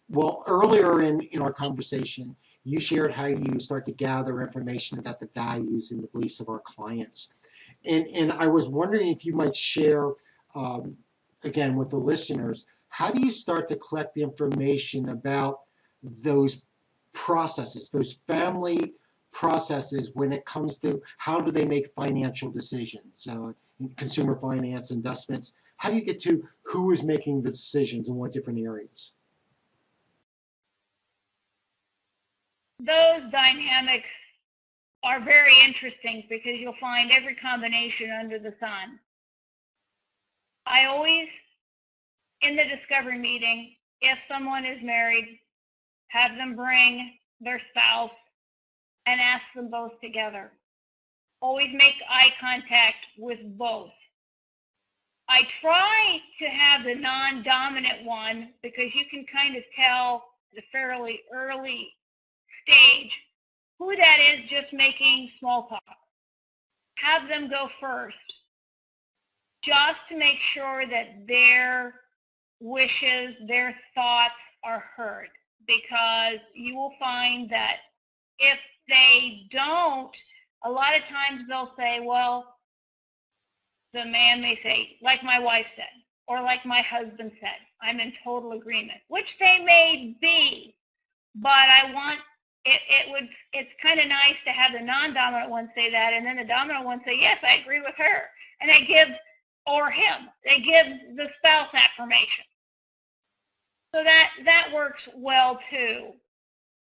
Well, earlier in our conversation, you shared how you start to gather information about the values and the beliefs of our clients. And I was wondering if you might share, um, again, with the listeners, how do you start to collect the information about those processes, those family processes when it comes to how do they make financial decisions, consumer finance, investments? How do you get to who is making the decisions in what different areas? Those dynamics are very interesting because you'll find every combination under the sun. I always, in the discovery meeting, if someone is married, have them bring their spouse and ask them both together. Always make eye contact with both. I try to have the non-dominant one because you can kind of tell at a fairly early stage who that is just making small talk. Have them go first just to make sure that their wishes, their thoughts are heard, because you will find that if they don't, a lot of times they'll say, well, the man may say, like my wife said, or like my husband said, I'm in total agreement, which they may be, but I want, it's kind of nice to have the non-dominant one say that, and then the dominant one say, yes, I agree with her, and they give, or him, they give the spouse affirmation. So that works well too.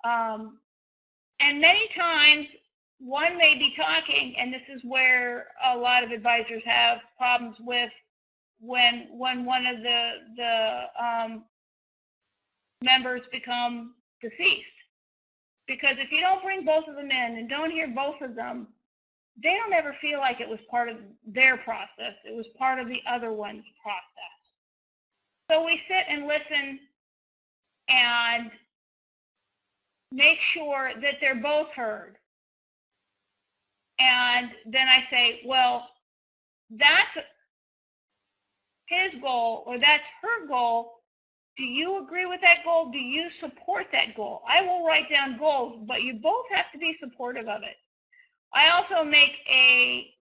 And many times one may be talking, and this is where a lot of advisors have problems with when one of the members become deceased. Because if you don't bring both of them in and don't hear both of them, they don't ever feel like it was part of their process. It was part of the other one's process. So we sit and listen and make sure that they're both heard. And then I say, well, that's his goal or that's her goal. Do you agree with that goal? Do you support that goal? I will write down goals, but you both have to be supportive of it. I also make a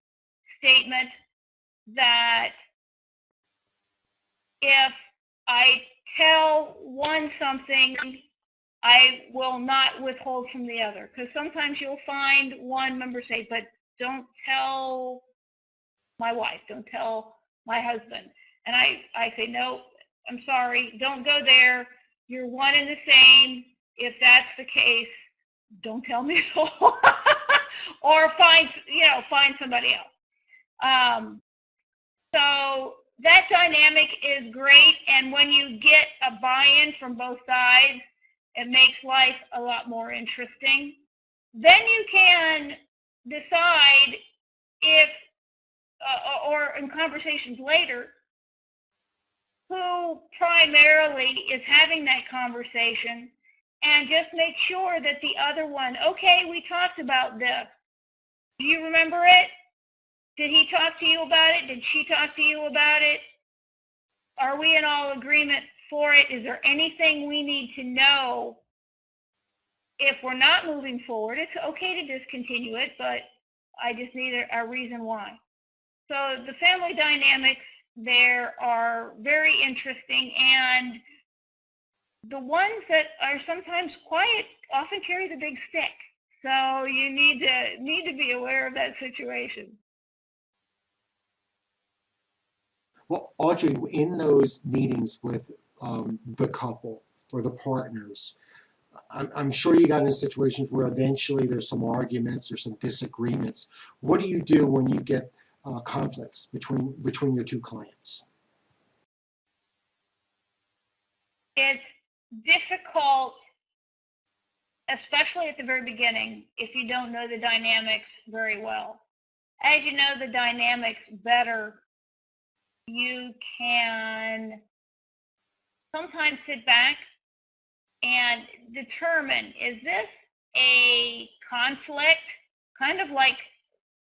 statement that if I tell one something, I will not withhold from the other. Because sometimes you'll find one member say, but don't tell my wife, don't tell my husband. And I say, no, I'm sorry, don't go there. You're one and the same. If that's the case, don't tell me so. Or find somebody else. So that dynamic is great, and when you get a buy-in from both sides, it makes life a lot more interesting. Then you can decide if, or in conversations later, who primarily is having that conversation, and just make sure that the other one, okay, we talked about this. Do you remember it? Did he talk to you about it? Did she talk to you about it? Are we in all agreement for it? Is there anything we need to know? If we're not moving forward, it's okay to discontinue it, but I just need a reason why. So the family dynamics there are very interesting, and the ones that are sometimes quiet often carry the big stick. So you need to be aware of that situation. Well, Audrey, in those meetings with the couple or the partners, I'm sure you got into situations where eventually there's some arguments or some disagreements. What do you do when you get conflicts between your two clients? It's difficult, especially at the very beginning, if you don't know the dynamics very well. As you know the dynamics better, you can sometimes sit back and determine, is this a conflict, kind of like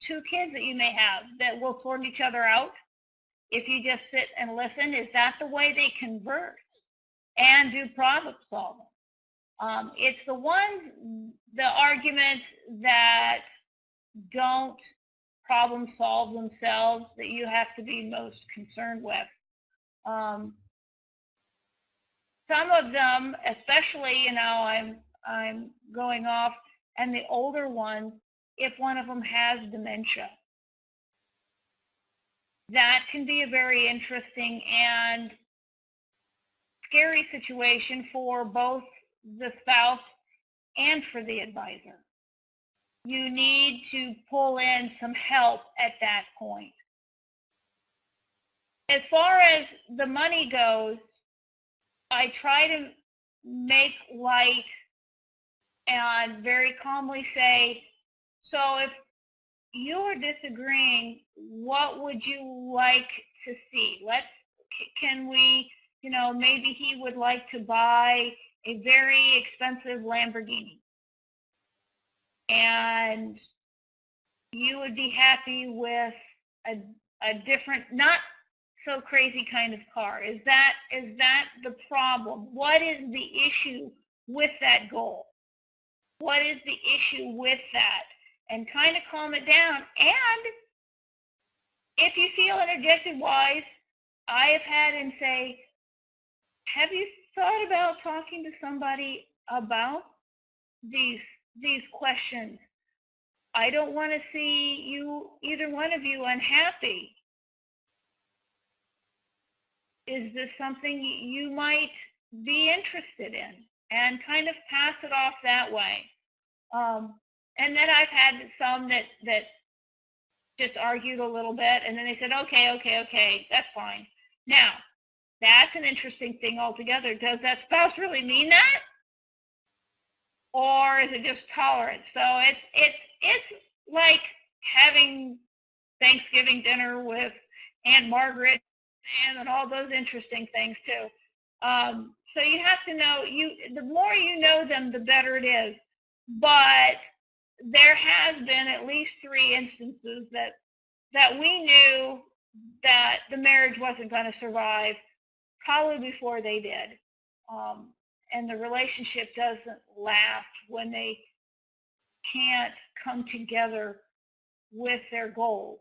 two kids that you may have that will sort each other out if you just sit and listen? Is that the way they converse? and do problem solving. It's the arguments that don't problem solve themselves that you have to be most concerned with. Some of them, especially, I'm going off, and the older ones, if one of them has dementia, that can be a very interesting and scary situation for both the spouse and for the advisor. You need to pull in some help at that point. As far as the money goes, I try to make light and very calmly say, so if you are disagreeing, what would you like to see? Can we, maybe he would like to buy a very expensive Lamborghini, and you would be happy with a different, not so crazy kind of car. Is that the problem? What is the issue with that goal? What is the issue with that? And kind of calm it down. And if you feel interjected-wise, I have had him say, have you thought about talking to somebody about these questions? I don't want to see you, either one of you, unhappy. Is this something you might be interested in? And kind of pass it off that way. And then I've had some that just argued a little bit, and then they said, okay, that's fine. Now, that's an interesting thing altogether. Does that spouse really mean that? Or is it just tolerance? So it's like having Thanksgiving dinner with Aunt Margaret and all those interesting things too. So you have to know, the more you know them, the better it is. But there has been at least 3 instances that we knew that the marriage wasn't going to survive probably before they did. And the relationship doesn't last when they can't come together with their goals.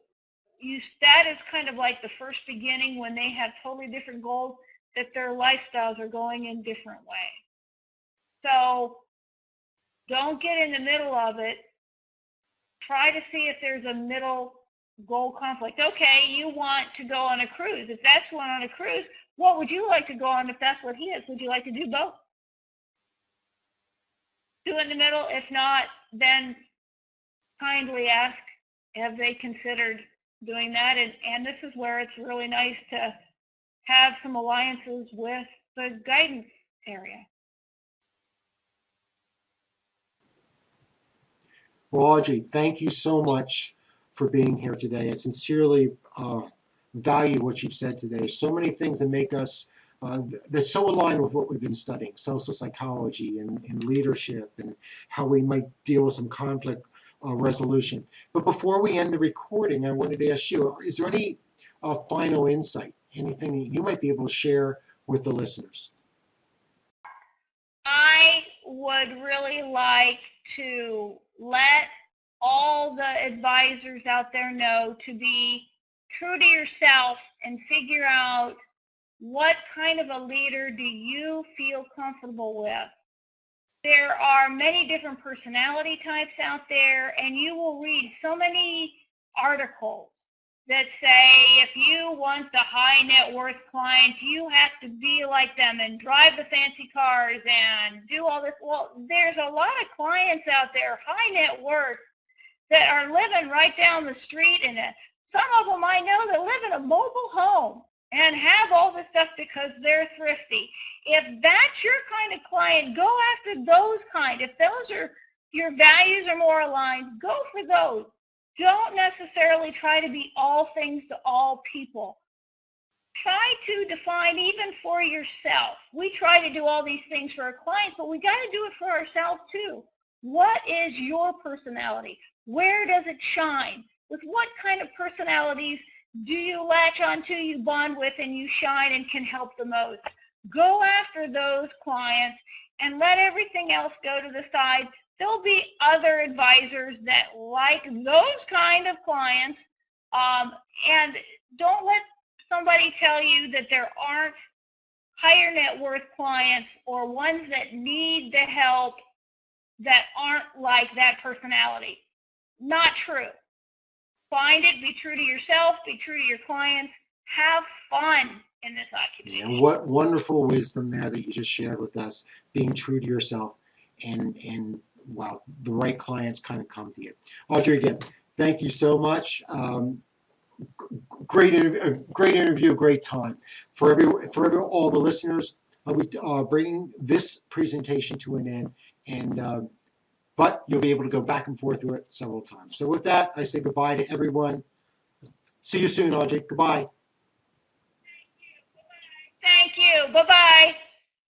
That is kind of like the first beginning when they have totally different goals, that their lifestyles are going in different ways. So don't get in the middle of it. Try to see if there's a middle goal conflict. Okay, you want to go on a cruise. If that's one on a cruise, what would you like to go on if that's what he is? Would you like to do both? Do in the middle. If not, then kindly ask, have they considered doing that? And this is where it's really nice to have some alliances with the guidance area. Well, Audrey, thank you so much for being here today. I sincerely value what you've said today. So many things that make us, that's so aligned with what we've been studying, social psychology and leadership and how we might deal with some conflict resolution. But before we end the recording, I wanted to ask you, is there any final insight, anything that you might be able to share with the listeners? I would really like to let all the advisors out there know to be true to yourself and figure out what kind of a leader do you feel comfortable with. There are many different personality types out there, and you will read so many articles that say if you want the high net worth clients, you have to be like them and drive the fancy cars and do all this. Well, there's a lot of clients out there, high net worth, that are living right down the street, and some of them I know that live in a mobile home and have all this stuff because they're thrifty. If that's your kind of client, go after those kind. If those are your values are more aligned, go for those. Don't necessarily try to be all things to all people. Try to define even for yourself. We try to do all these things for our clients, but we got to do it for ourselves too. What is your personality? Where does it shine? With what kind of personalities do you latch onto, you bond with, and you shine and can help the most? Go after those clients and let everything else go to the side. There'll be other advisors that like those kind of clients, and don't let somebody tell you that there aren't higher net worth clients or ones that need the help that aren't like that personality. Not true. Find it, be true to yourself, be true to your clients, have fun in this occupation. And what wonderful wisdom there that you just shared with us, being true to yourself, and wow, the right clients kind of come to you. Audrey, again, thank you so much. Great interview, great time. For all the listeners, I'll be bringing this presentation to an end, and but you'll be able to go back and forth through it several times. So with that, I say goodbye to everyone. See you soon, Audrey. Goodbye. Thank you. Bye-bye.